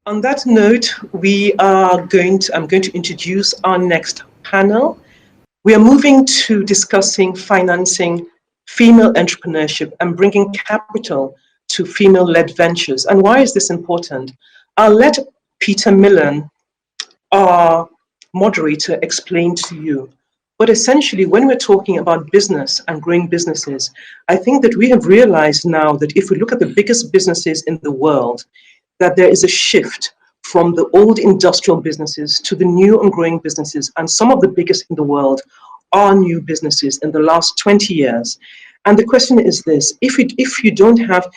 On that note, I'm going to introduce our next panel. We are moving to discussing financing female entrepreneurship and bringing capital to female-led ventures. And why is this important? I'll let Peter Millen, our moderator, explain to you. But essentially, when we're talking about business and growing businesses, I think that we have realized now that if we look at the biggest businesses in the world, that there is a shift from the old industrial businesses to the new and growing businesses. And some of the biggest in the world are new businesses in the last 20 years. And the question is this: if you don't have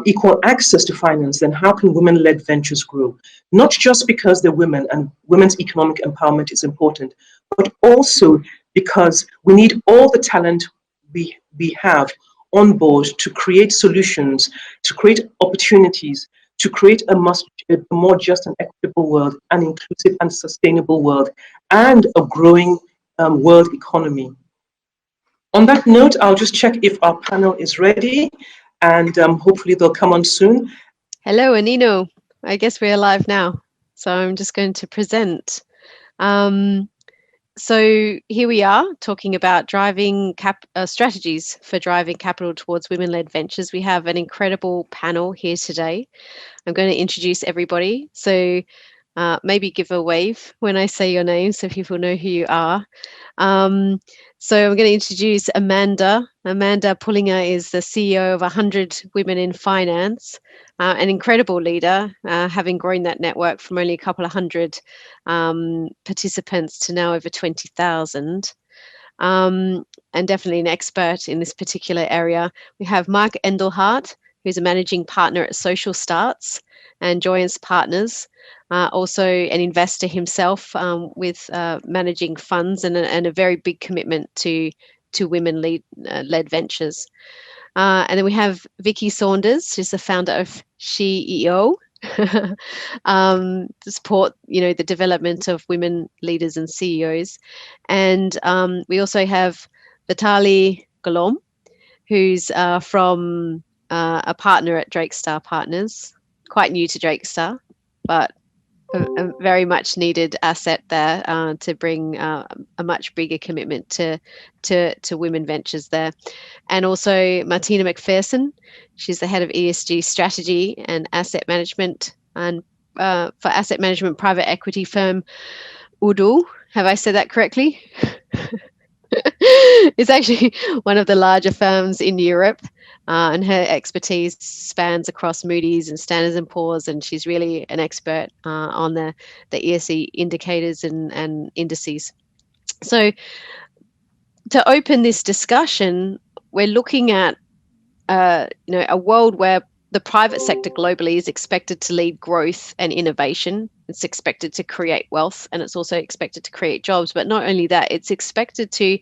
equal access to finance, then how can women-led ventures grow? Not just because they're women and women's economic empowerment is important, but also because we need all the talent we have on board to create solutions, to create opportunities, to create a more just and equitable world, an inclusive and sustainable world, and a growing world economy. On that note, I'll just check if our panel is ready, and hopefully they'll come on soon. Hello, Anino. I guess we're live now. So I'm just going to present. So here we are talking about driving strategies for driving capital towards women-led ventures. We have an incredible panel here today. I'm going to introduce everybody. So maybe give a wave when I say your name so people know who you are. So I'm going to introduce Amanda. Amanda Pullinger is the CEO of 100 Women in Finance, an incredible leader, having grown that network from only a couple of hundred participants to now over 20,000. And definitely an expert in this particular area. We have Mark Endelhardt, who's a managing partner at Social Starts and Joyance Partners, also an investor himself with managing funds and a very big commitment to women-led ventures. And then we have Vicky Saunders, who's the founder of SheEO, to support the development of women leaders and CEOs. And we also have Vitaly Golomb, who's from a partner at Drakestar Partners, quite new to Drakestar, but a very much needed asset there to bring a much bigger commitment to women ventures there. And also Martina McPherson, she's the head of ESG strategy and asset management, and for asset management private equity firm Udul. Have I said that correctly? It's actually one of the larger firms in Europe, and her expertise spans across Moody's and Standards & Poor's, and she's really an expert on the ESG indicators and indices. So to open this discussion, we're looking at a world where the private sector globally is expected to lead growth and innovation. It's expected to create wealth, and it's also expected to create jobs. But not only that, it's expected to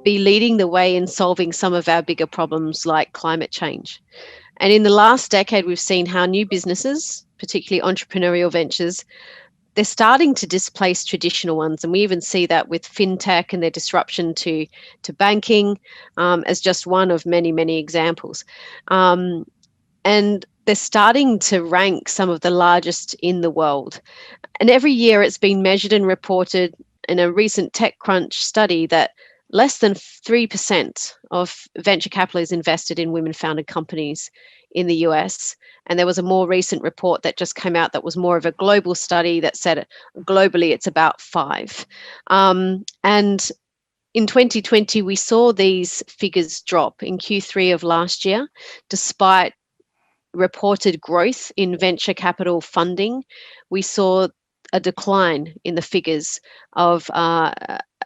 be leading the way in solving some of our bigger problems like climate change. And in the last decade, we've seen how new businesses, particularly entrepreneurial ventures, they're starting to displace traditional ones. And we even see that with fintech and their disruption to banking as just one of many, many examples. And they're starting to rank some of the largest in the world. And every year it's been measured and reported in a recent TechCrunch study that less than 3% of venture capital is invested in women-founded companies in the US. And there was a more recent report that just came out that was more of a global study that said globally it's about 5%. And in 2020, we saw these figures drop in Q3 of last year, despite reported growth in venture capital funding. We saw a decline in the figures of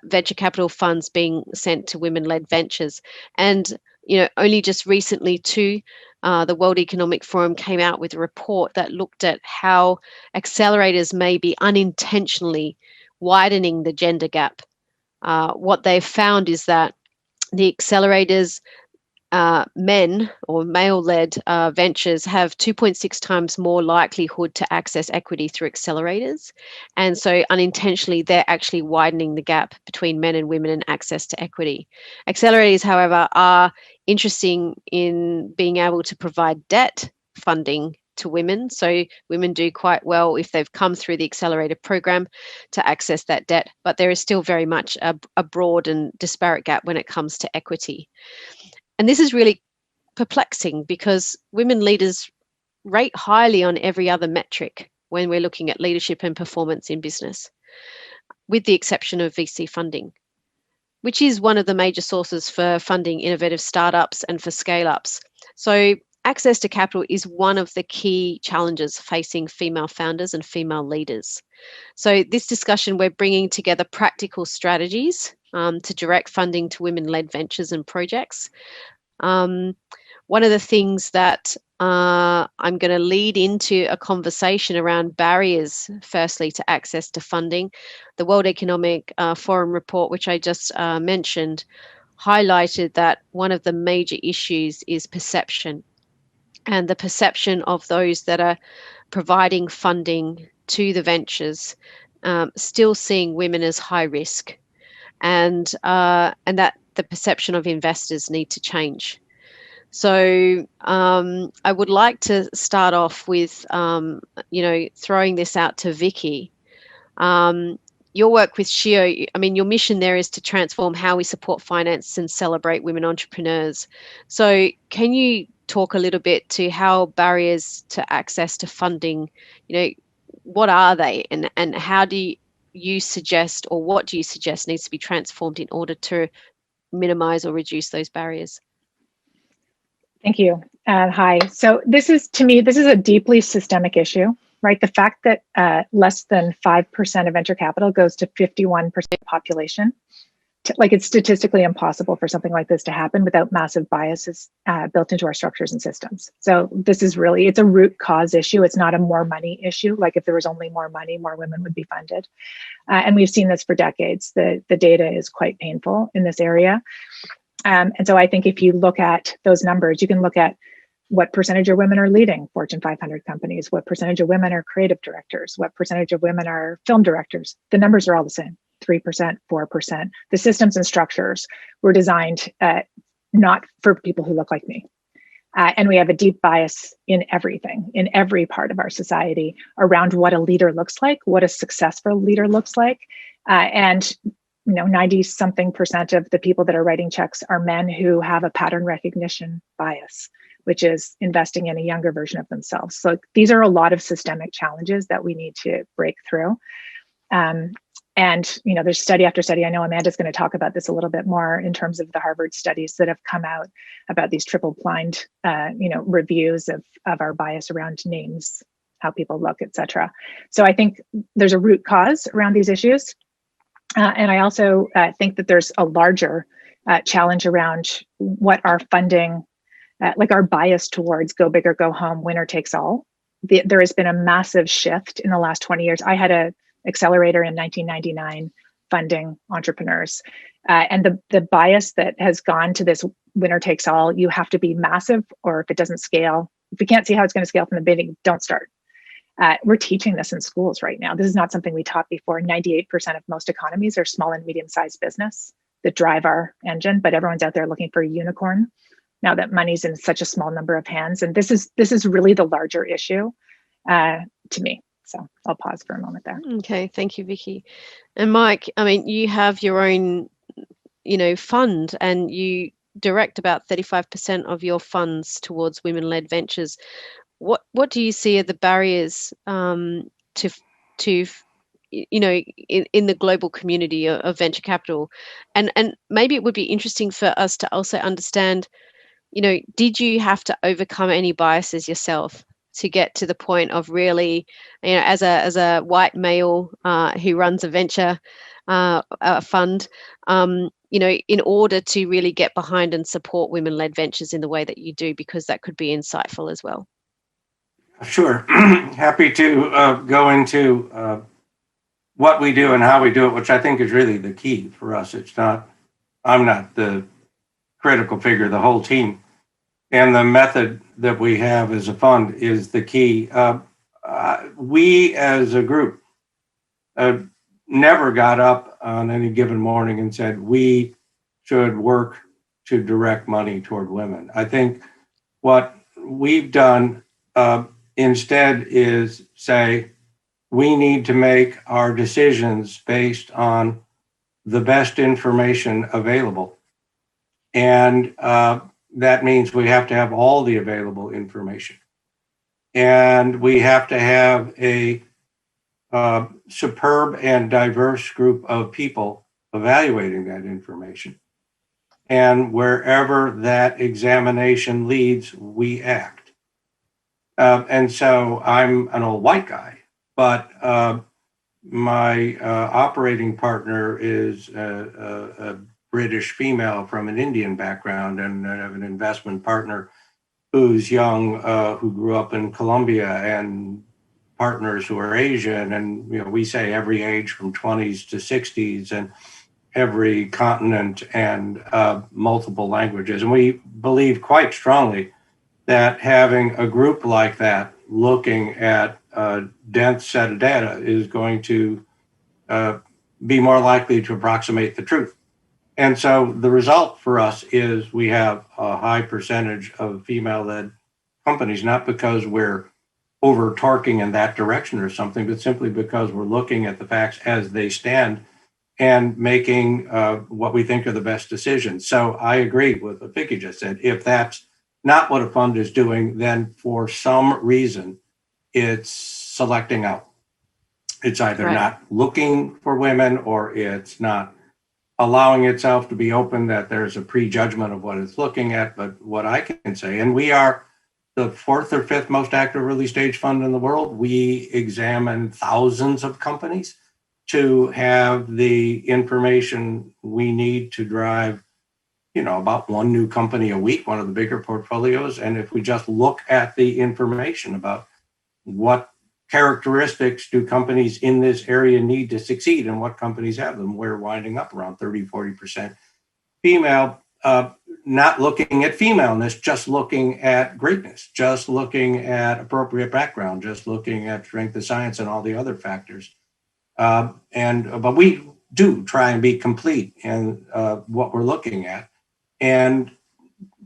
venture capital funds being sent to women-led ventures. And only just recently too, the World Economic Forum came out with a report that looked at how accelerators may be unintentionally widening the gender gap. What they've found is that the accelerators, men or male-led ventures have 2.6 times more likelihood to access equity through accelerators. And so unintentionally, they're actually widening the gap between men and women in access to equity. Accelerators, however, are interesting in being able to provide debt funding to women. So women do quite well if they've come through the accelerator program to access that debt, but there is still very much a broad and disparate gap when it comes to equity. And this is really perplexing because women leaders rate highly on every other metric when we're looking at leadership and performance in business, with the exception of VC funding, which is one of the major sources for funding innovative startups and for scale-ups. So access to capital is one of the key challenges facing female founders and female leaders. So this discussion, we're bringing together practical strategies to direct funding to women-led ventures and projects. One of the things that I'm going to lead into a conversation around barriers, firstly, to access to funding. The World Economic Forum report, which I just mentioned, highlighted that one of the major issues is perception, and the perception of those that are providing funding to the ventures, still seeing women as high risk, and that the perception of investors need to change. So I would like to start off with, throwing this out to Vicky. Your work with SHIO, I mean, your mission there is to transform how we support finance and celebrate women entrepreneurs. So can you talk a little bit to how barriers to access to funding, what are they, and how do you suggest, or what do you suggest needs to be transformed in order to minimize or reduce those barriers? Thank you. Hi. So this is a deeply systemic issue, right? The fact that less than 5% of venture capital goes to 51% of the population, it's statistically impossible for something like this to happen without massive biases built into our structures and systems. So this is really, it's a root cause issue. It's not a more money issue. Like if there was only more money, more women would be funded. And we've seen this for decades. The data is quite painful in this area. And so I think if you look at those numbers, you can look at what percentage of women are leading Fortune 500 companies, what percentage of women are creative directors, what percentage of women are film directors. The numbers are all the same, 3%, 4%. The systems and structures were designed not for people who look like me. And we have a deep bias in everything, in every part of our society around what a leader looks like, what a successful leader looks like. And 90-something% of the people that are writing checks are men who have a pattern recognition bias, which is investing in a younger version of themselves. So these are a lot of systemic challenges that we need to break through. And there's study after study. I know Amanda's going to talk about this a little bit more in terms of the Harvard studies that have come out about these triple blind, reviews of our bias around names, how people look, et cetera. So I think there's a root cause around these issues. And I also think that there's a larger challenge around what our funding, like our bias towards go big or go home, winner takes all. There has been a massive shift in the last 20 years. I had an accelerator in 1999 funding entrepreneurs. And the bias that has gone to this winner takes all, you have to be massive, or if it doesn't scale, if you can't see how it's going to scale from the beginning, don't start. We're teaching this in schools right now. This is not something we taught before. 98% of most economies are small and medium-sized business that drive our engine, but everyone's out there looking for a unicorn now that money's in such a small number of hands. And this is really the larger issue to me. So I'll pause for a moment there. Okay, thank you, Vicky. And Mike, I mean, you have your own, fund, and you direct about 35% of your funds towards women-led ventures. What do you see are the barriers to in the global community of venture capital, and maybe it would be interesting for us to also understand, did you have to overcome any biases yourself to get to the point of really, as a white male who runs a venture fund, in order to really get behind and support women-led ventures in the way that you do, because that could be insightful as well. Sure. Happy to go into what we do and how we do it, which I think is really the key for us. I'm not the critical figure, the whole team. And the method that we have as a fund is the key. We as a group never got up on any given morning and said, we should work to direct money toward women. I think what we've done instead is say, we need to make our decisions based on the best information available. And that means we have to have all the available information. And we have to have a superb and diverse group of people evaluating that information. And wherever that examination leads, we act. And so I'm an old white guy, but my operating partner is a British female from an Indian background, and I have an investment partner who's young, who grew up in Colombia, and partners who are Asian. And we say every age from 20s to 60s, and every continent, and multiple languages. And we believe quite strongly that having a group like that looking at a dense set of data is going to be more likely to approximate the truth. And so the result for us is we have a high percentage of female-led companies, not because we're over-torquing in that direction or something, but simply because we're looking at the facts as they stand and making what we think are the best decisions. So I agree with what Vicky just said. If that's not what a fund is doing, then for some reason, it's selecting out. It's either not looking for women, or it's not allowing itself to be open, that there's a prejudgment of what it's looking at. But what I can say, and we are the 4th or 5th most active early stage fund in the world. We examine thousands of companies to have the information we need to drive, about one new company a week, one of the bigger portfolios. And if we just look at the information about what characteristics do companies in this area need to succeed and what companies have them, we're winding up around 30-40% female, not looking at femaleness, just looking at greatness, just looking at appropriate background, just looking at strength of science and all the other factors. But we do try and be complete in what we're looking at, and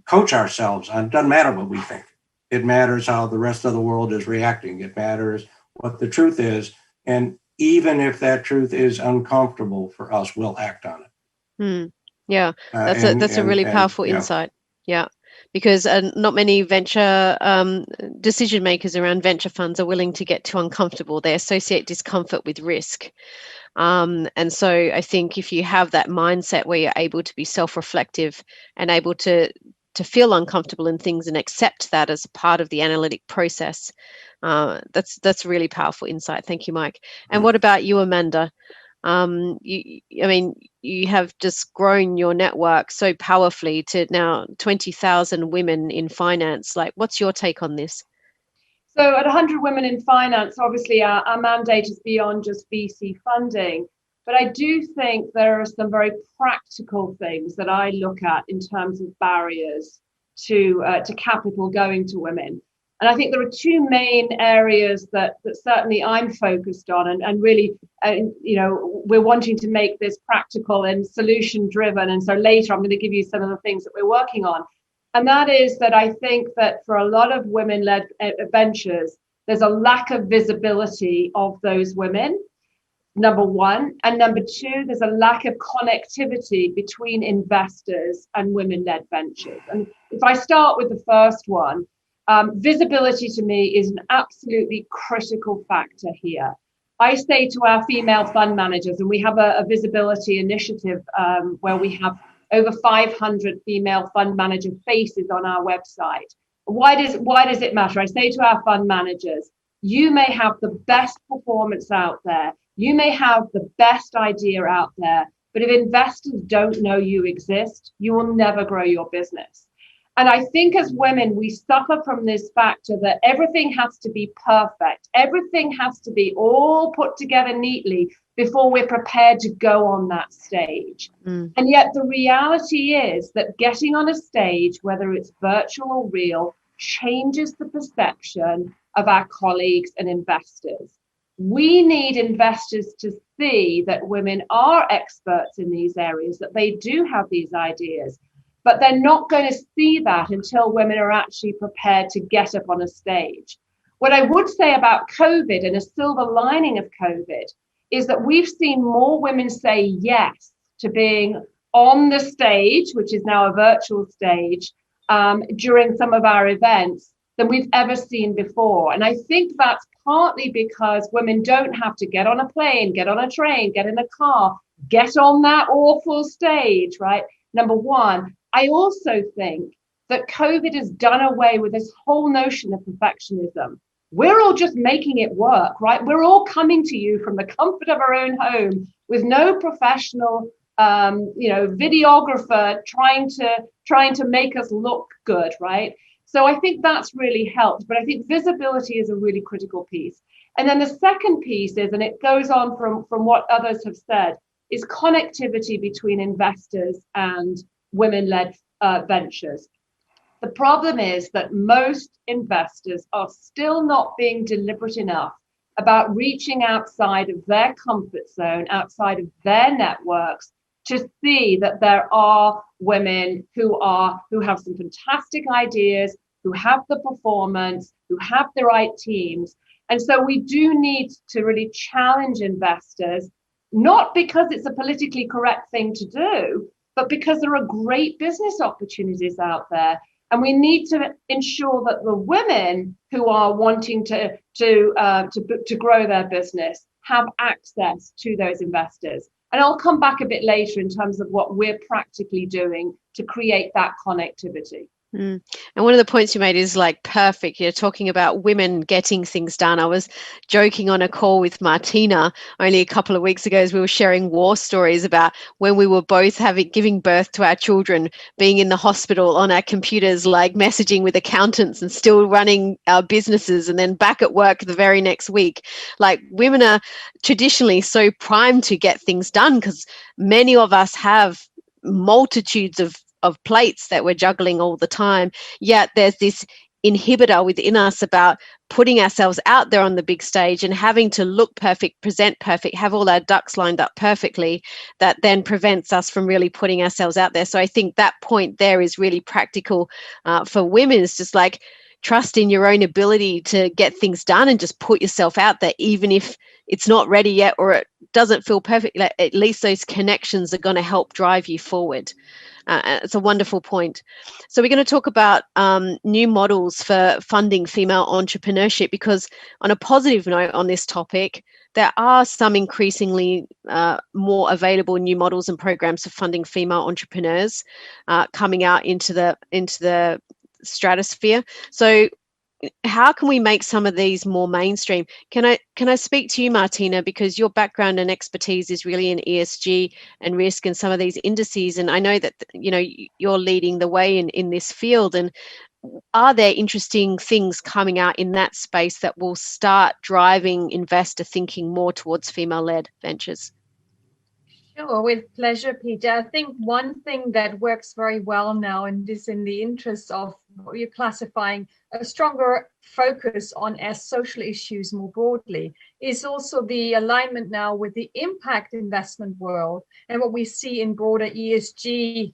coach ourselves on. It doesn't matter what we think. It matters how the rest of the world is reacting. It matters what the truth is. And even if that truth is uncomfortable for us, we'll act on it. Yeah, that's a really powerful insight. Yeah, because not many venture decision makers around venture funds are willing to get too uncomfortable. They associate discomfort with risk. And so I think if you have that mindset where you're able to be self-reflective and able to feel uncomfortable in things and accept that as part of the analytic process, that's really powerful insight. Thank you, Mike. And what about you, Amanda? You have just grown your network so powerfully to now 20,000 women in finance. Like, what's your take on this? So at 100 Women in Finance, obviously our mandate is beyond just VC funding. But I do think there are some very practical things that I look at in terms of barriers to capital going to women. And I think there are two main areas that certainly I'm focused on, and really, we're wanting to make this practical and solution driven. And so later I'm going to give you some of the things that we're working on. And that is that I think that for a lot of women-led ventures, there's a lack of visibility of those women, number one. And number two, there's a lack of connectivity between investors and women-led ventures. And if I start with the first one, visibility to me is an absolutely critical factor here. I say to our female fund managers, and we have a visibility initiative where we have over 500 female fund manager faces on our website. Why does it matter? I say to our fund managers, you may have the best performance out there, you may have the best idea out there, but if investors don't know you exist, you will never grow your business. And I think as women, we suffer from this factor that everything has to be perfect. Everything has to be all put together neatly before we're prepared to go on that stage. And yet the reality is that getting on a stage, whether it's virtual or real, changes the perception of our colleagues and investors. We need investors to see that women are experts in these areas, that they do have these ideas. But they're not going to see that until women are actually prepared to get up on a stage. What I would say about COVID, and a silver lining of COVID, is that we've seen more women say yes to being on the stage, which is now a virtual stage, during some of our events than we've ever seen before. And I think that's partly because women don't have to get on a plane, get on a train, get in a car, get on that awful stage, right? Number one. I also think that COVID has done away with this whole notion of perfectionism. We're all just making it work, right? We're all coming to you from the comfort of our own home with no professional, videographer trying to make us look good, right? So I think that's really helped. But I think visibility is a really critical piece. And then the second piece is, and it goes on from what others have said, is connectivity between investors and women-led ventures. The problem is that most investors are still not being deliberate enough about reaching outside of their comfort zone, outside of their networks, to see that there are women who have some fantastic ideas, who have the performance, who have the right teams. And so we do need to really challenge investors, not because it's a politically correct thing to do, but because there are great business opportunities out there. And we need to ensure that the women who are wanting to grow their business have access to those investors. And I'll come back a bit later in terms of what we're practically doing to create that connectivity. And one of the points you made is like perfect. You're talking about women getting things done. I was joking on a call with Martina only a couple of weeks ago as we were sharing war stories about when we were both giving birth to our children, being in the hospital on our computers, like messaging with accountants and still running our businesses, and then back at work the very next week. Like, women are traditionally so primed to get things done because many of us have multitudes of plates that we're juggling all the time. Yet there's this inhibitor within us about putting ourselves out there on the big stage and having to look perfect, present perfect, have all our ducks lined up perfectly, that then prevents us from really putting ourselves out there. So I think that point there is really practical for women. It's just like, trust in your own ability to get things done and just put yourself out there, even if it's not ready yet or it doesn't feel perfect. Like, at least those connections are going to help drive you forward. It's a wonderful point. So we're going to talk about new models for funding female entrepreneurship, because on a positive note on this topic, there are some increasingly more available new models and programs for funding female entrepreneurs coming out into the stratosphere. So how can we make some of these more mainstream? Can I speak to you, Martina, because your background and expertise is really in ESG and risk and some of these indices, and I know that you're leading the way in this field. And are there interesting things coming out in that space that will start driving investor thinking more towards female-led ventures? Sure, with pleasure, Peter. I think one thing that works very well now, and is in the interest of what you're classifying a stronger focus on as social issues more broadly, is also the alignment now with the impact investment world and what we see in broader ESG,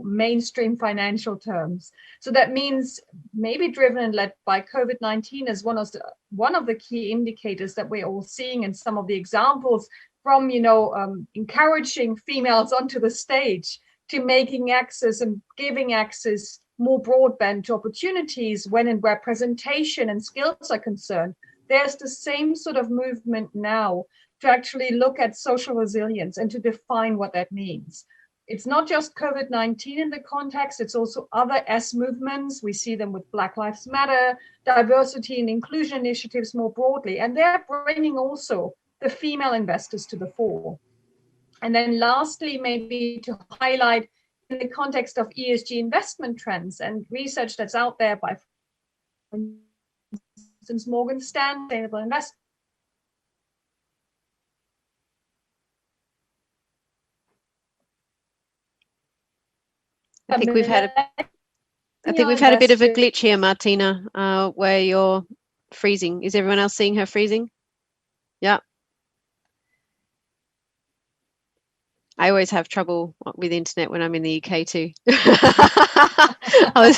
mainstream financial terms. So that means maybe driven and led by COVID-19 as one of the key indicators that we're all seeing, and some of the examples from encouraging females onto the stage to making access and giving access more broadband to opportunities when and where presentation and skills are concerned. There's the same sort of movement now to actually look at social resilience and to define what that means. It's not just COVID-19 in the context, it's also other S movements. We see them with Black Lives Matter, diversity and inclusion initiatives more broadly, and they're bringing also the female investors to the fore. And then lastly, maybe to highlight in the context of ESG investment trends and research that's out there by, for instance, Morgan Stanley, Sustainable Investment. I think we've had a bit of a glitch here, Martina, where you're freezing. Is everyone else seeing her freezing? Yeah. I always have trouble with internet when I'm in the UK too. I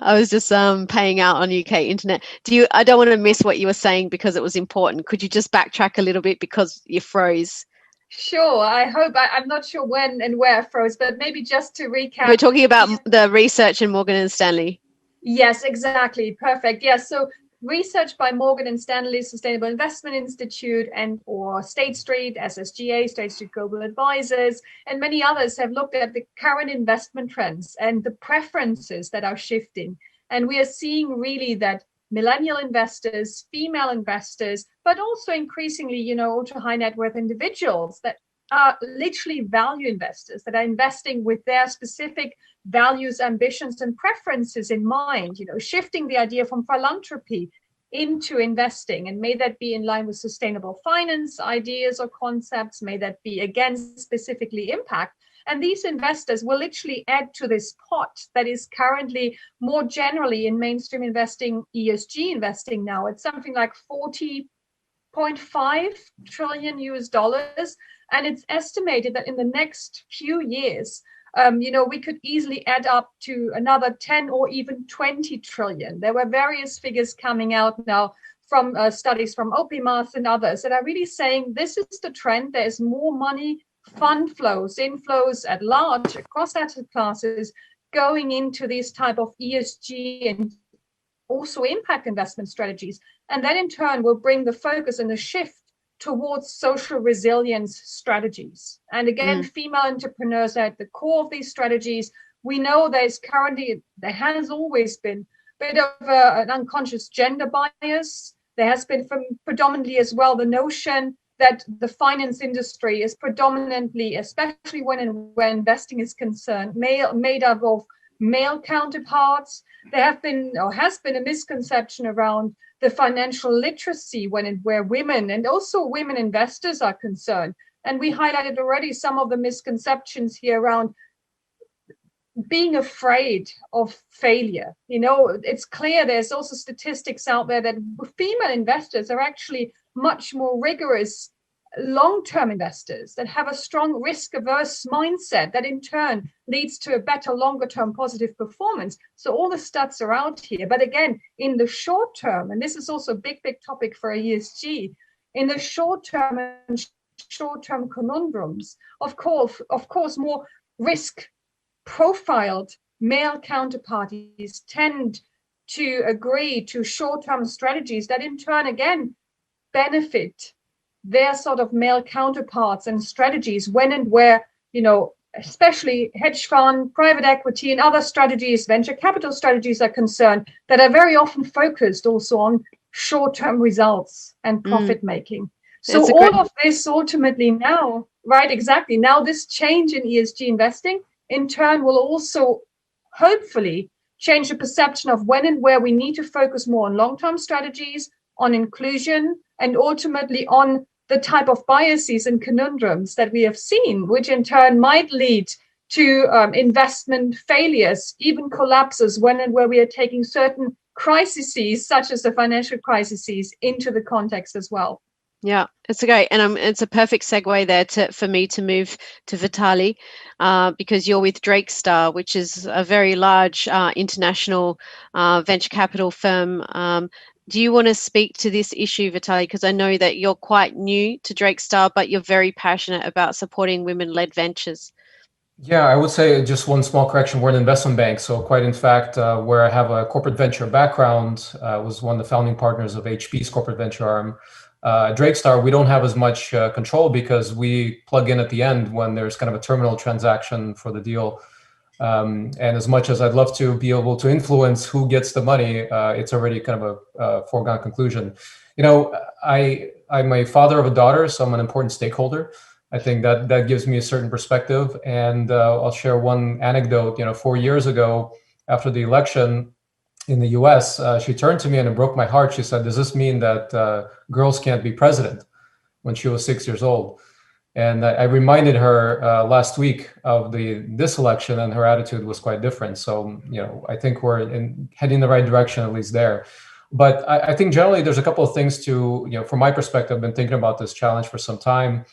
was just paying out on UK internet. I don't want to miss what you were saying because it was important. Could you just backtrack a little bit because you froze? Sure. I hope I'm not sure when and where I froze, but maybe just to recap. We're talking about the research in Morgan and Stanley. Yes, exactly. Perfect. Yes. So research by Morgan and Stanley Sustainable Investment Institute or State Street, SSGA, State Street Global Advisors, and many others have looked at the current investment trends and the preferences that are shifting. And we are seeing really that millennial investors, female investors, but also increasingly, ultra high net worth individuals that are literally value investors that are investing with their specific values, ambitions, and preferences in mind, shifting the idea from philanthropy into investing. And may that be in line with sustainable finance ideas or concepts, may that be again specifically impact. And these investors will literally add to this pot that is currently more generally in mainstream investing, ESG investing now. It's something like 40.5 trillion US dollars. And it's estimated that in the next few years, we could easily add up to another 10 or even 20 trillion. There were various figures coming out now from studies from OPIMAS and others that are really saying this is the trend. There's more money, fund flows, inflows at large across asset classes going into these type of ESG and also impact investment strategies. And that in turn will bring the focus and the shift towards social resilience strategies. And again, female entrepreneurs are at the core of these strategies. We know there has always been a bit of an unconscious gender bias. There has been predominantly as well the notion that the finance industry is predominantly, especially when investing is concerned, made up of male counterparts. There has been a misconception around the financial literacy where women and also women investors are concerned. And we highlighted already some of the misconceptions here around being afraid of failure. It's clear there's also statistics out there that female investors are actually much more rigorous long-term investors that have a strong risk-averse mindset that in turn leads to a better longer-term positive performance. So all the stats are out here. But again, in the short term, and this is also a big topic for ESG, in the short term and short-term conundrums, of course, more risk-profiled male counterparties tend to agree to short-term strategies that in turn, again, benefit their sort of male counterparts and strategies when and where, especially hedge fund, private equity, and other strategies, venture capital strategies are concerned, that are very often focused also on short-term results and profit making. So of this ultimately now, right, exactly. Now this change in ESG investing in turn will also hopefully change the perception of when and where we need to focus more on long-term strategies, on inclusion, and ultimately on the type of biases and conundrums that we have seen, which in turn might lead to investment failures, even collapses when and where we are taking certain crises, such as the financial crises, into the context as well. Yeah, it's great. And it's a perfect segue there for me to move to Vitaly, because you're with Drakestar, which is a very large international venture capital firm. Do you want to speak to this issue, Vitaly? Because I know that you're quite new to Drakestar, but you're very passionate about supporting women-led ventures. Yeah, I would say just one small correction. We're an investment bank. So quite in fact, where I have a corporate venture background, was one of the founding partners of HP's corporate venture arm. Drakestar, we don't have as much control because we plug in at the end when there's kind of a terminal transaction for the deal. And as much as I'd love to be able to influence who gets the money, it's already kind of a foregone conclusion. I'm a father of a daughter, so I'm an important stakeholder. I think that gives me a certain perspective. And I'll share one anecdote. 4 years ago, after the election in the US, she turned to me and it broke my heart. She said, "Does this mean that girls can't be president?" When she was 6 years old. And I reminded her last week of this election, and her attitude was quite different. So, I think we're heading in the right direction, at least there. But I think generally there's a couple of things from my perspective, I've been thinking about this challenge for some time.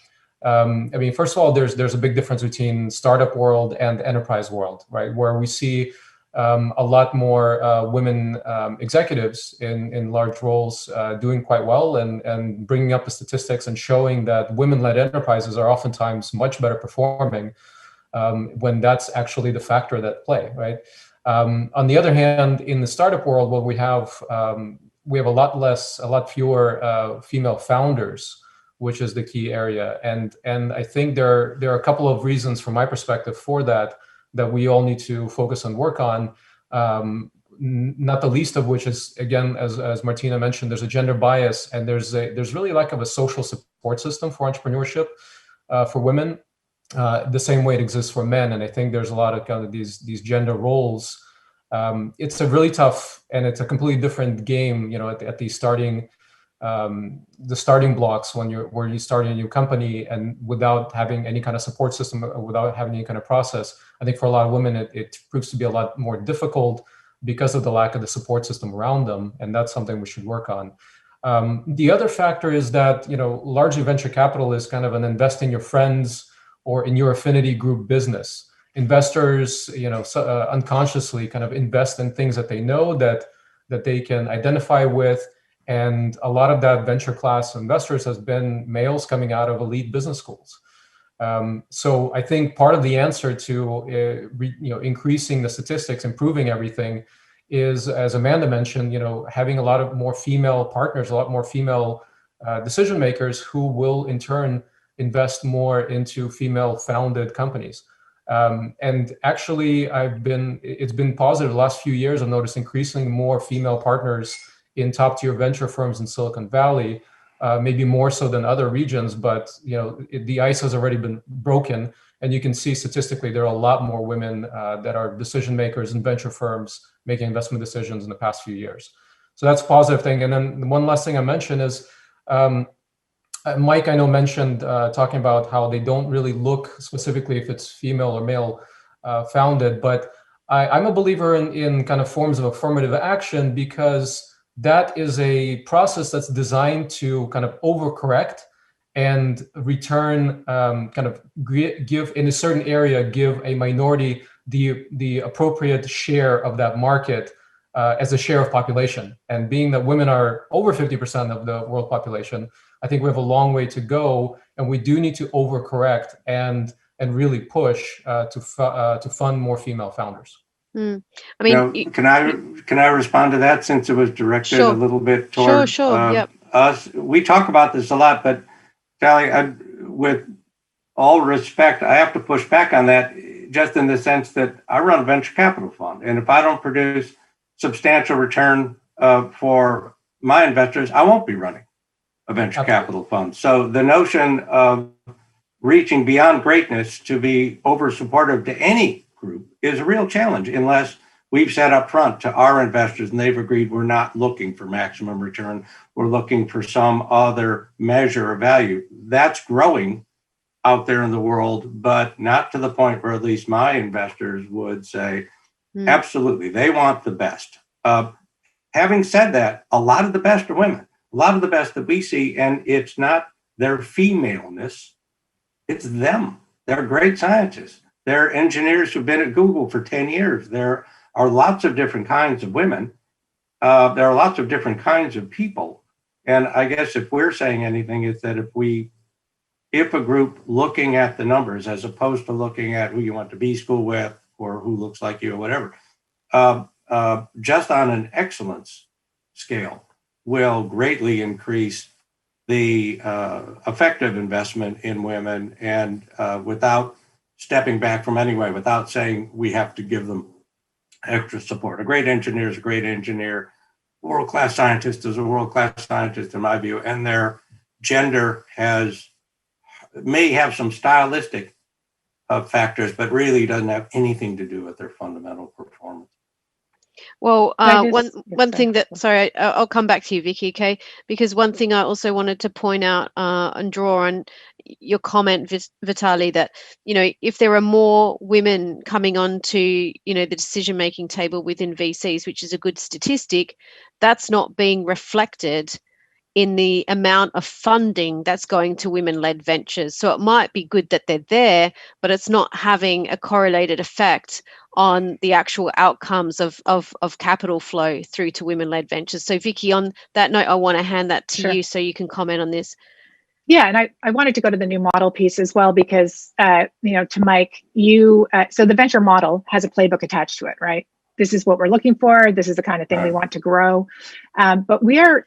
I mean, first of all, there's a big difference between startup world and enterprise world, right? Where we see a lot more women executives in large roles doing quite well, and bringing up the statistics and showing that women-led enterprises are oftentimes much better performing when that's actually the factor that play, right? On the other hand, in the startup world, what we have a lot fewer female founders, which is the key area. And I think there are a couple of reasons from my perspective for that we all need to focus and work on. Not the least of which is, again, as Martina mentioned, there's a gender bias, and there's really lack of a social support system for entrepreneurship for women, the same way it exists for men. And I think there's a lot of kind of these gender roles. It's a really tough, and it's a completely different game, you know, at the starting blocks when you start a new company, and without having any kind of support system, without having any kind of process. I think for a lot of women, it proves to be a lot more difficult because of the lack of the support system around them, and that's something we should work on. The other factor is that, you know, largely venture capital is kind of an invest in your friends or in your affinity group business. Investors, you know, unconsciously kind of invest in things that they know that they can identify with. And a lot of that venture class investors has been males coming out of elite business schools. So I think part of the answer to increasing the statistics, improving everything, is, as Amanda mentioned, you know, having a lot of more female partners, a lot more female decision makers who will in turn invest more into female-founded companies. And actually, it's been positive the last few years. I've noticed increasingly more female partners in top-tier venture firms in Silicon Valley, maybe more so than other regions, but you know, the ice has already been broken, and you can see statistically there are a lot more women that are decision makers in venture firms making investment decisions in the past few years. So that's a positive thing. And then one last thing I mentioned is, Mike, I know, mentioned talking about how they don't really look specifically if it's female or male founded, but I'm a believer in kind of forms of affirmative action, because that is a process that's designed to kind of overcorrect and return, kind of give in a certain area, give a minority the appropriate share of that market as a share of population. And being that women are over 50% of the world population, I think we have a long way to go, and we do need to overcorrect and really push to fund more female founders. I mean, now, can I respond to that, since it was directed a little bit toward yep. us? We talk about this a lot, but Vitaly, with all respect, I have to push back on that, just in the sense that I run a venture capital fund, and if I don't produce substantial return for my investors, I won't be running a venture capital fund. So the notion of reaching beyond greatness to be over supportive to any group is a real challenge, unless we've said up front to our investors and they've agreed we're not looking for maximum return, we're looking for some other measure of value. That's growing out there in the world, but not to the point where at least my investors would say, absolutely, they want the best. Having said that, a lot of the best are women. A lot of the best that we see, and it's not their femaleness, it's them. They're great scientists. They're engineers who've been at Google for 10 years. There are lots of different kinds of women. There are lots of different kinds of people. And I guess if we're saying anything, it's that if a group looking at the numbers, as opposed to looking at who you went to B school with or who looks like you or whatever, just on an excellence scale, will greatly increase the effective investment in women, and without stepping back from anyway, without saying we have to give them extra support. A great engineer is a great engineer. World-class scientist is a world-class scientist, in my view, and their gender may have some stylistic factors, but really doesn't have anything to do with their fundamental performance. Well, one thing that, sorry, I'll come back to you, Vicky, okay? Because one thing I also wanted to point out and draw on your comment, Vitaly, that, you know, if there are more women coming onto, you know, the decision-making table within VCs, which is a good statistic, that's not being reflected in the amount of funding that's going to women-led ventures. So it might be good that they're there, but it's not having a correlated effect on the actual outcomes of capital flow through to women-led ventures. So Vicky, on that note, I want to hand that to you so you can comment on this. Yeah, and I wanted to go to the new model piece as well, because, to Mike, so the venture model has a playbook attached to it, right? This is what we're looking for. This is the kind of thing we want to grow. But we are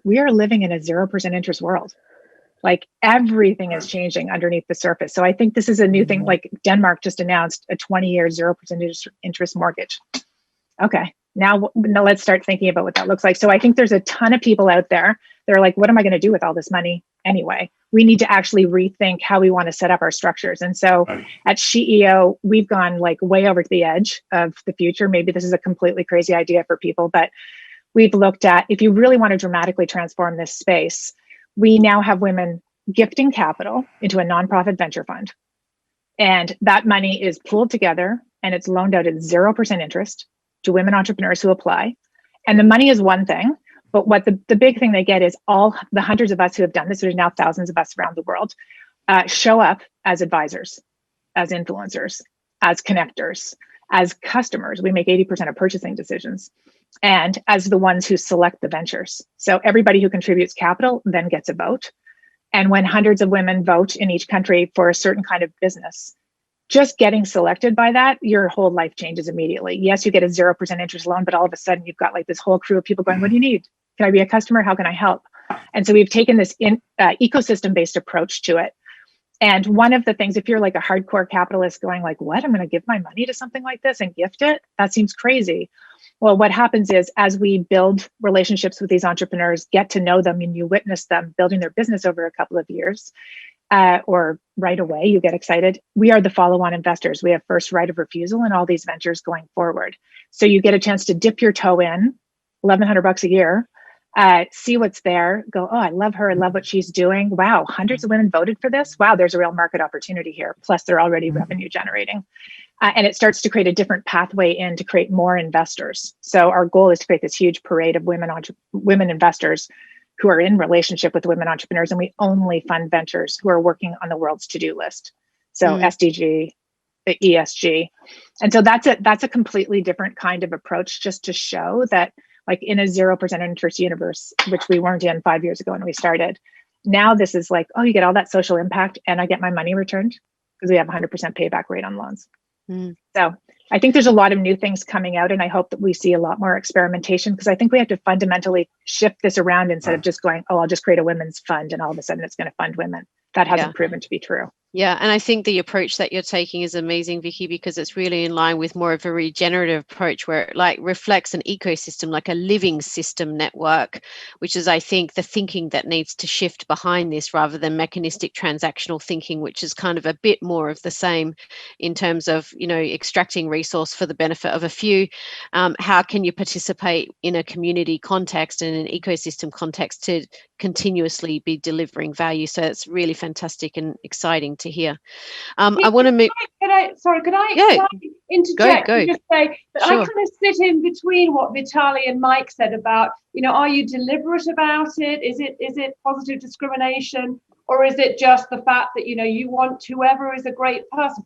we are living in a 0% interest world. Like everything is changing underneath the surface. So I think this is a new thing. Like Denmark just announced a 20-year 0% interest mortgage. Okay, now let's start thinking about what that looks like. So I think there's a ton of people out there that are like, what am I going to do with all this money anyway? We need to actually rethink how we want to set up our structures. And so at SheEO, we've gone like way over to the edge of the future. Maybe this is a completely crazy idea for people, but we've looked at, if you really want to dramatically transform this space, we now have women gifting capital into a nonprofit venture fund. And that money is pooled together and it's loaned out at 0% interest to women entrepreneurs who apply. And the money is one thing, but what the big thing they get is all the hundreds of us who have done this, there's now thousands of us around the world, show up as advisors, as influencers, as connectors, as customers. We make 80% of purchasing decisions, and as the ones who select the ventures. So everybody who contributes capital then gets a vote. And when hundreds of women vote in each country for a certain kind of business, just getting selected by that, your whole life changes immediately. Yes, you get a 0% interest loan, but all of a sudden you've got like this whole crew of people going, what do you need? Can I be a customer? How can I help? And so we've taken this ecosystem-based approach to it. And one of the things, if you're like a hardcore capitalist going like, what, I'm going to give my money to something like this and gift it? That seems crazy. Well, what happens is as we build relationships with these entrepreneurs, get to know them, and you witness them building their business over a couple of years, or right away, you get excited. We are the follow-on investors. We have first right of refusal in all these ventures going forward. So you get a chance to dip your toe in, $1,100 a year, see what's there, go, oh, I love her. I love what she's doing. Wow, hundreds of women voted for this. Wow, there's a real market opportunity here. Plus, they're already revenue generating. And it starts to create a different pathway in to create more investors. So our goal is to create this huge parade of women investors who are in relationship with women entrepreneurs. And we only fund ventures who are working on the world's to-do list. So SDG, ESG. And so that's a completely different kind of approach, just to show that like in a 0% interest universe, which we weren't in 5 years ago when we started. Now this is like, oh, you get all that social impact and I get my money returned because we have 100% payback rate on loans. So I think there's a lot of new things coming out, and I hope that we see a lot more experimentation, because I think we have to fundamentally shift this around instead of just going, oh, I'll just create a women's fund and all of a sudden it's going to fund women. That hasn't proven to be true. Yeah, and I think the approach that you're taking is amazing, Vicky, because it's really in line with more of a regenerative approach where it like reflects an ecosystem, like a living system network, which is, I think, the thinking that needs to shift behind this rather than mechanistic transactional thinking, which is kind of a bit more of the same in terms of, extracting resource for the benefit of a few. How can you participate in a community context and an ecosystem context to continuously be delivering value? So it's really fantastic and exciting to hear. I want to move. Could I interject and just say that I kind of sit in between what Vitaly and Mike said about, are you deliberate about it? Is it positive discrimination, or is it just the fact that you want whoever is a great person?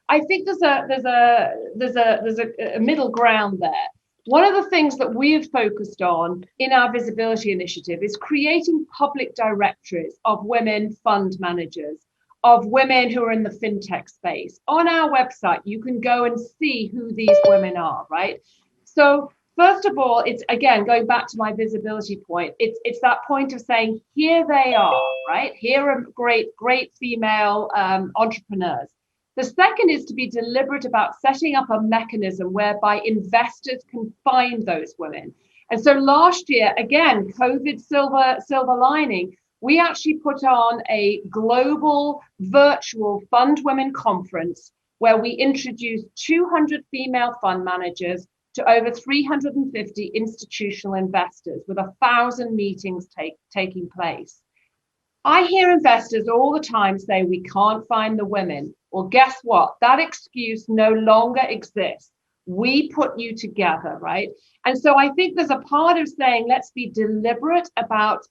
I think there's a middle ground there. One of the things that we've focused on in our visibility initiative is creating public directories of women fund managers, of women who are in the fintech space. On our website, you can go and see who these women are, right? So first of all, it's, again, going back to my visibility point, it's that point of saying, here they are, right? Here are great female entrepreneurs. The second is to be deliberate about setting up a mechanism whereby investors can find those women. And so last year, again, COVID silver lining, we actually put on a global virtual Fund Women conference where we introduced 200 female fund managers to over 350 institutional investors with 1,000 meetings taking place. I hear investors all the time say, we can't find the women. Well, guess what? That excuse no longer exists. We put you together, right? And so I think there's a part of saying, let's be deliberate about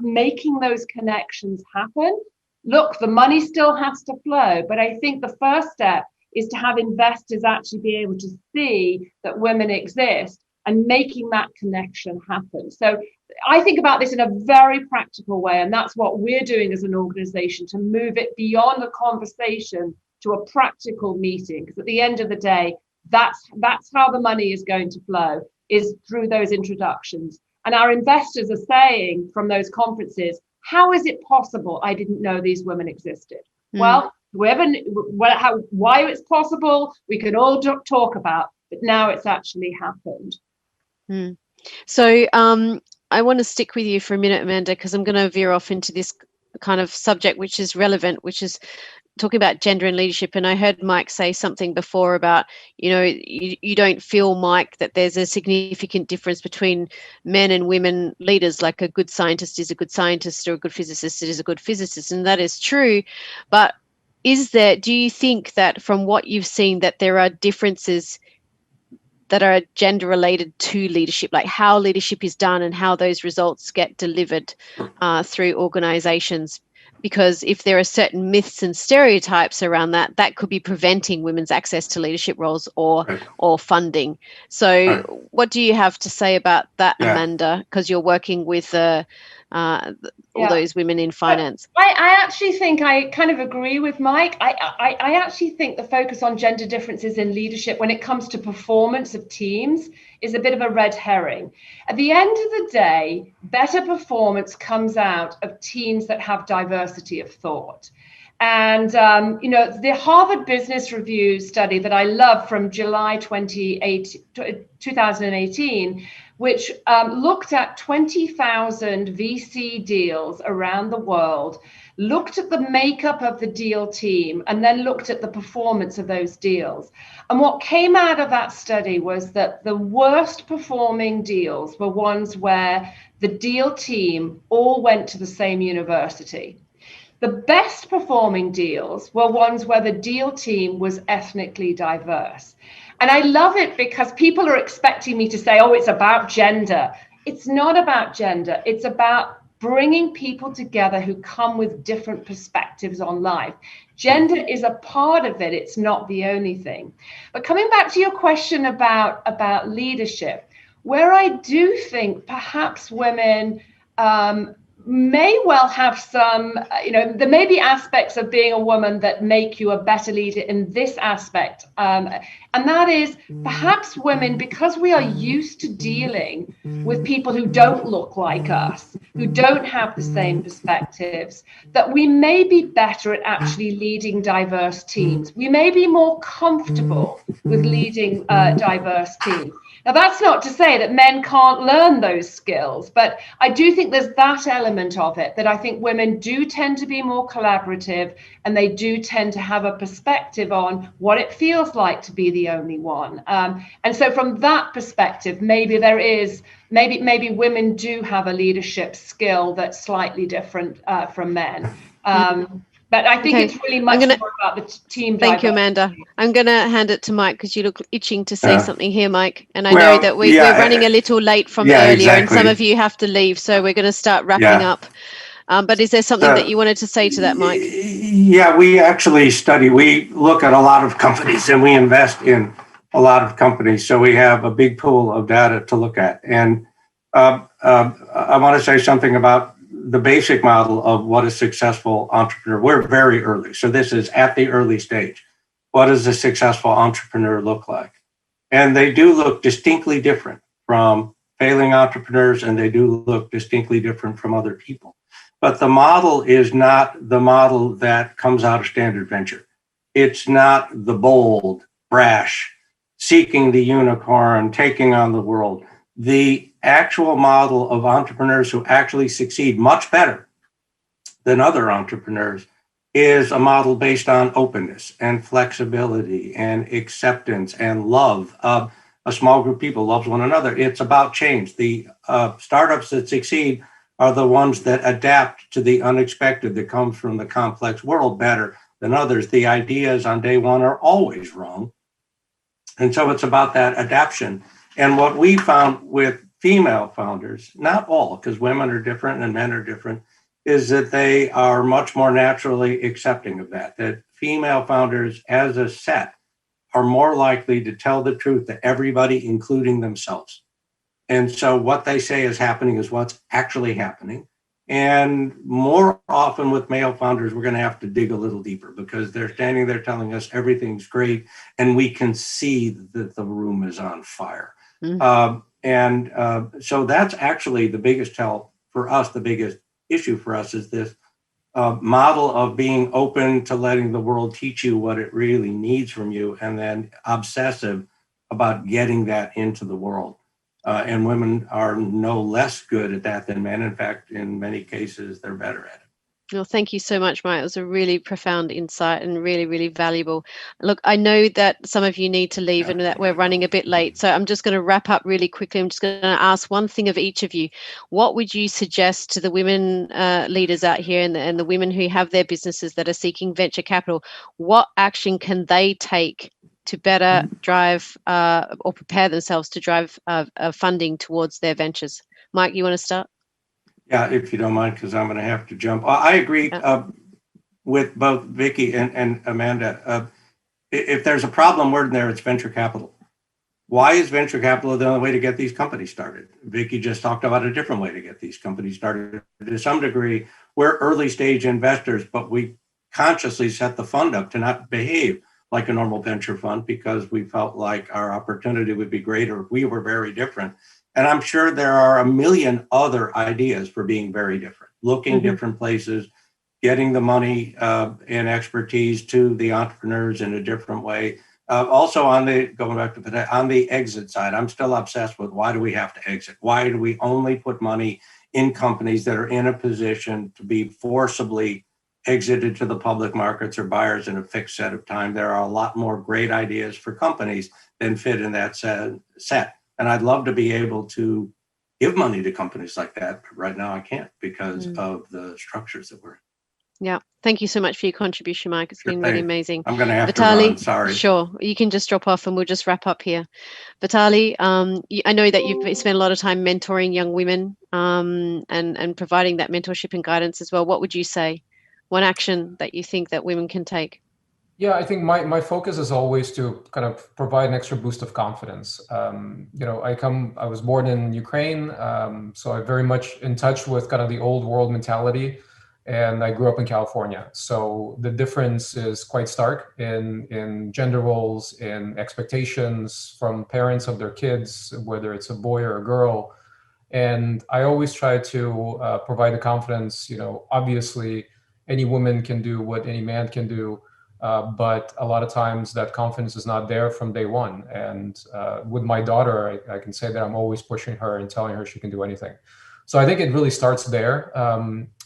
making those connections happen. Look, the money still has to flow, but I think the first step is to have investors actually be able to see that women exist and making that connection happen. So I think about this in a very practical way, and that's what we're doing as an organization, to move it beyond the conversation to a practical meeting, because at the end of the day, that's how the money is going to flow, is through those introductions. And our investors are saying from those conferences, how is it possible I didn't know these women existed? Well, why it's possible, we can all talk about, but now it's actually happened. So I want to stick with you for a minute, Amanda, because I'm going to veer off into this kind of subject which is relevant, which is talking about gender and leadership. And I heard Mike say something before about, you don't feel, Mike, that there's a significant difference between men and women leaders, like a good scientist is a good scientist or a good physicist is a good physicist. And that is true. But do you think that from what you've seen that there are differences that are gender related to leadership, like how leadership is done and how those results get delivered through organizations? Because if there are certain myths and stereotypes around that, that could be preventing women's access to leadership roles or funding. So what do you have to say about that, Amanda? Because you're working with all those women in finance. I actually think I kind of agree with Mike. I actually think the focus on gender differences in leadership when it comes to performance of teams is a bit of a red herring. At the end of the day, better performance comes out of teams that have diversity of thought. And, the Harvard Business Review study that I love from July 2018, which looked at 20,000 VC deals around the world, looked at the makeup of the deal team, and then looked at the performance of those deals. And what came out of that study was that the worst performing deals were ones where the deal team all went to the same university. The best performing deals were ones where the deal team was ethnically diverse. And I love it because people are expecting me to say, oh, it's about gender. It's not about gender. It's about bringing people together who come with different perspectives on life. Gender is a part of it. It's not the only thing. But coming back to your question about leadership, where I do think perhaps women may well have some, there may be aspects of being a woman that make you a better leader in this aspect. And that is perhaps women, because we are used to dealing with people who don't look like us, who don't have the same perspectives, that we may be better at actually leading diverse teams. We may be more comfortable with leading diverse teams. Now, that's not to say that men can't learn those skills, but I do think there's that element of it, that I think women do tend to be more collaborative, and they do tend to have a perspective on what it feels like to be the only one. And so from that perspective, maybe maybe women do have a leadership skill that's slightly different from men. But I think it's really much more about the team. Thank you, Amanda. I'm going to hand it to Mike because you look itching to say something here, Mike. And I know that we're running a little late from earlier, exactly. And some of you have to leave, so we're going to start wrapping up. But is there something that you wanted to say to that, Mike? Yeah, we actually we look at a lot of companies and we invest in a lot of companies. So we have a big pool of data to look at. And I want to say something about the basic model of what a successful entrepreneur. We're very early. So this is at the early stage. What does a successful entrepreneur look like? And they do look distinctly different from failing entrepreneurs, and they do look distinctly different from other people. But the model is not the model that comes out of Standard Venture. It's not the bold, brash, seeking the unicorn, taking on the world. The actual model of entrepreneurs who actually succeed much better than other entrepreneurs is a model based on openness and flexibility and acceptance and love. A small group of people loves one another. It's about change. The startups that succeed are the ones that adapt to the unexpected that comes from the complex world better than others. The ideas on day one are always wrong. And so it's about that adaptation. And what we found with female founders, not all, because women are different and men are different, is that they are much more naturally accepting of that female founders as a set are more likely to tell the truth to everybody, including themselves. And so what they say is happening is what's actually happening. And more often with male founders, we're going to have to dig a little deeper because they're standing there telling us everything's great and we can see that the room is on fire. So that's actually the biggest tell for us, the biggest issue for us is this model of being open to letting the world teach you what it really needs from you and then obsessive about getting that into the world. And women are no less good at that than men. In fact, in many cases, they're better at it. Well, thank you so much, Mike. It was a really profound insight and really, really valuable. Look, I know that some of you need to leave and that we're running a bit late. So I'm just going to wrap up really quickly. I'm just going to ask one thing of each of you. What would you suggest to the women leaders out here and the women who have their businesses that are seeking venture capital? What action can they take to better drive or prepare themselves to drive funding towards their ventures? Mike, you want to start? Yeah, if you don't mind, because I'm going to have to jump. I agree with both Vicky and Amanda. If there's a problem word in there, it's venture capital. Why is venture capital the only way to get these companies started? Vicky just talked about a different way to get these companies started. To some degree, we're early stage investors, but we consciously set the fund up to not behave like a normal venture fund because we felt like our opportunity would be greater if we were very different. And I'm sure there are a million other ideas for being very different, looking different places, getting the money and expertise to the entrepreneurs in a different way. Also going back to that, on the exit side, I'm still obsessed with why do we have to exit? Why do we only put money in companies that are in a position to be forcibly exited to the public markets or buyers in a fixed set of time? There are a lot more great ideas for companies than fit in that set. And I'd love to be able to give money to companies like that, but right now I can't because of the structures that we're in. Yeah, thank you so much for your contribution, Mike. It's been really amazing. I'm going to have Vitaly, to run, sorry. Sure, you can just drop off and we'll just wrap up here. Vitaly, I know that you've spent a lot of time mentoring young women and providing that mentorship and guidance as well. What would you say? One action that you think that women can take? Yeah, I think my focus is always to kind of provide an extra boost of confidence. I was born in Ukraine, so I'm very much in touch with kind of the old world mentality, and I grew up in California. So the difference is quite stark in gender roles, in expectations from parents of their kids, whether it's a boy or a girl. And I always try to provide the confidence, obviously any woman can do what any man can do. But a lot of times that confidence is not there from day one. And with my daughter, I can say that I'm always pushing her and telling her she can do anything. So I think it really starts there.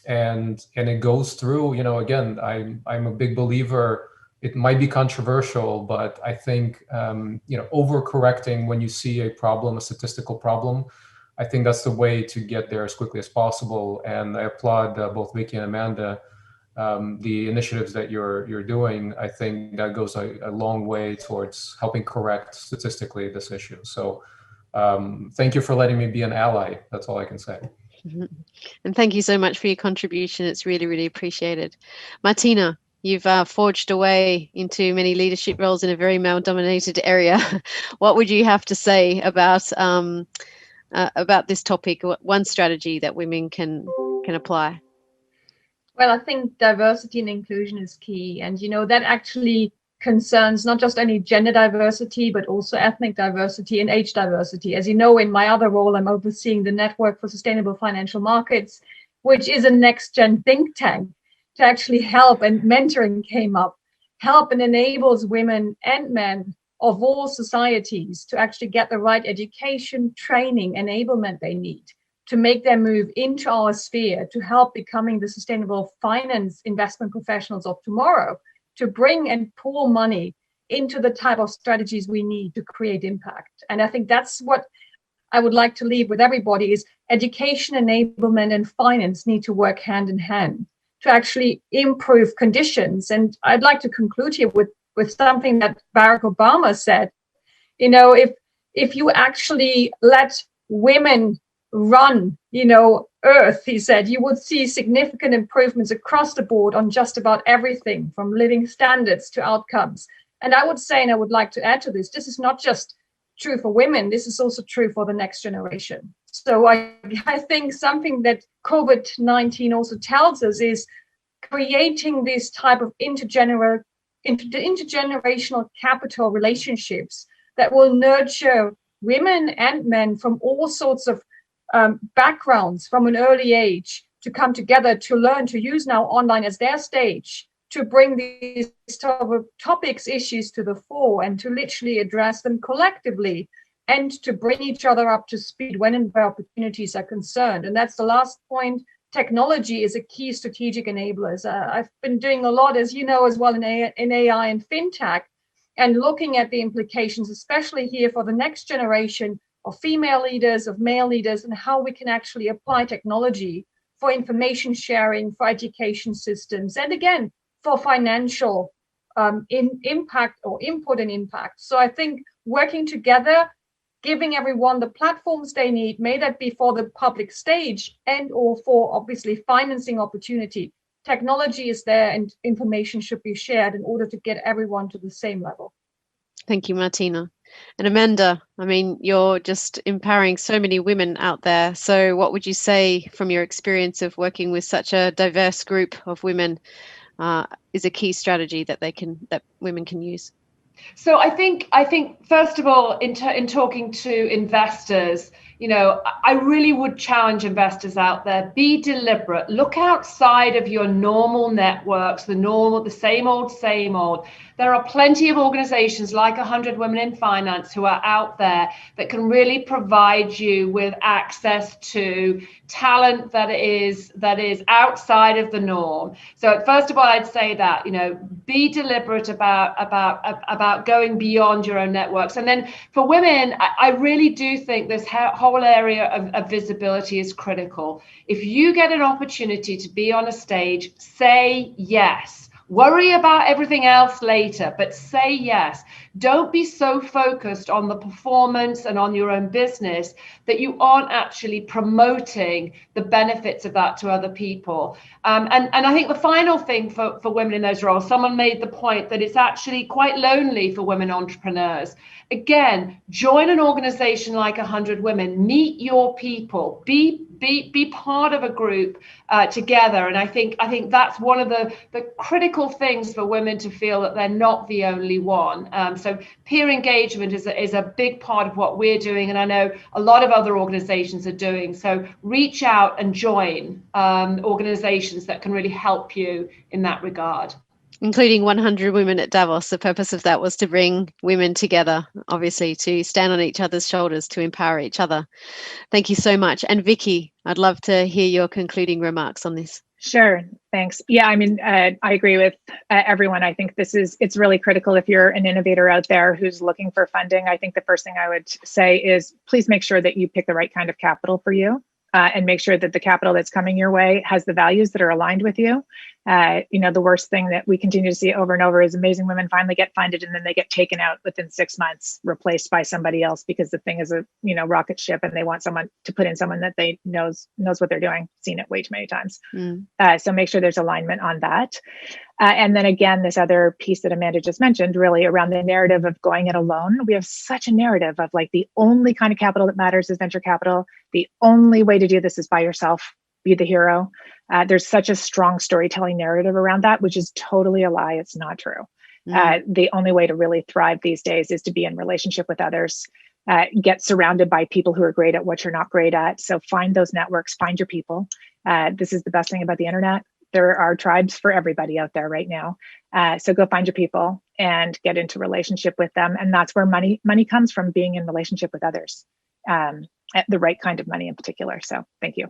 And it goes through, again, I'm a big believer. It might be controversial, but I think, overcorrecting when you see a problem, a statistical problem, I think that's the way to get there as quickly as possible. And I applaud both Vicky and Amanda. The initiatives that you're doing, I think that goes a long way towards helping correct statistically this issue. So thank you for letting me be an ally. That's all I can say. And thank you so much for your contribution. It's really, really appreciated. Martina, you've forged away into many leadership roles in a very male-dominated area. What would you have to say about this topic? One strategy that women can apply? Well, I think diversity and inclusion is key. And, that actually concerns not just only gender diversity, but also ethnic diversity and age diversity. As you know, in my other role, I'm overseeing the Network for Sustainable Financial Markets, which is a next-gen think tank to actually help, and mentoring came up, help and enables women and men of all societies to actually get the right education, training, enablement they need to make their move into our sphere, to help becoming the sustainable finance investment professionals of tomorrow, to bring and pour money into the type of strategies we need to create impact. And I think that's what I would like to leave with everybody is education, enablement, and finance need to work hand in hand to actually improve conditions. And I'd like to conclude here with something that Barack Obama said. You know, if you actually let women run, Earth, he said, you would see significant improvements across the board on just about everything, from living standards to outcomes. And I would say, and I would like to add to this is not just true for women, this is also true for the next generation. So I think something that COVID-19 also tells us is creating this type of intergenerational capital relationships that will nurture women and men from all sorts of backgrounds from an early age to come together to learn to use now online as their stage to bring these topics, issues to the fore, and to literally address them collectively, and to bring each other up to speed when and where opportunities are concerned. And that's the last point. Technology is a key strategic enabler. I've been doing a lot, as you know, as well in AI and fintech, and looking at the implications, especially here for the next generation of female leaders, of male leaders, and how we can actually apply technology for information sharing, for education systems, and again, for financial impact or input and impact. So I think working together, giving everyone the platforms they need, may that be for the public stage and or for obviously financing opportunity. Technology is there and information should be shared in order to get everyone to the same level. Thank you, Martina. And Amanda, I mean, you're just empowering so many women out there. So what would you say from your experience of working with such a diverse group of women is a key strategy that women can use? So I think first of all, in talking to investors, I really would challenge investors out there, be deliberate, look outside of your normal networks, the same old. There are plenty of organizations like 100 Women in Finance who are out there that can really provide you with access to talent that is outside of the norm. So first of all, I'd say that, be deliberate about going beyond your own networks. And then for women, I really do think this whole area of visibility is critical. If you get an opportunity to be on a stage, say yes. Worry about everything else later, but say yes. Don't be so focused on the performance and on your own business that you aren't actually promoting the benefits of that to other people. And I think the final thing for women in those roles, someone made the point that it's actually quite lonely for women entrepreneurs. Again, join an organization like 100 Women, meet your people, be part of a group together. And I think that's one of the critical things for women to feel that they're not the only one. So peer engagement is a big part of what we're doing, and I know a lot of other organizations are doing. So reach out and join organizations that can really help you in that regard. Including 100 Women at Davos. The purpose of that was to bring women together, obviously, to stand on each other's shoulders, to empower each other. Thank you so much. And Vicky, I'd love to hear your concluding remarks on this. Sure, thanks. Yeah, I mean, I agree with everyone. I think it's really critical if you're an innovator out there who's looking for funding. I think the first thing I would say is please make sure that you pick the right kind of capital for you. And make sure that the capital that's coming your way has the values that are aligned with you. The worst thing that we continue to see over and over is amazing women finally get funded and then they get taken out within 6 months, replaced by somebody else because the thing is a rocket ship and they want someone to put in someone that they knows what they're doing. Seen it way too many times. So make sure there's alignment on that. And then again, this other piece that Amanda just mentioned, really around the narrative of going it alone. We have such a narrative of like the only kind of capital that matters is venture capital. The only way to do this is by yourself, be the hero. There's such a strong storytelling narrative around that, which is totally a lie. It's not true. The only way to really thrive these days is to be in relationship with others, get surrounded by people who are great at what you're not great at. So find those networks, find your people. This is the best thing about the internet. There are tribes for everybody out there right now. So go find your people and get into relationship with them. And that's where money comes from, being in relationship with others, the right kind of money in particular. So thank you.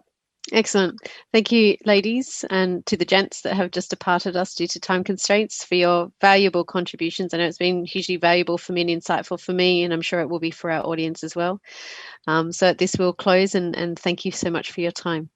Excellent. Thank you, ladies, and to the gents that have just departed us due to time constraints for your valuable contributions. I know it's been hugely valuable for me and insightful for me, and I'm sure it will be for our audience as well. So this will close, and thank you so much for your time.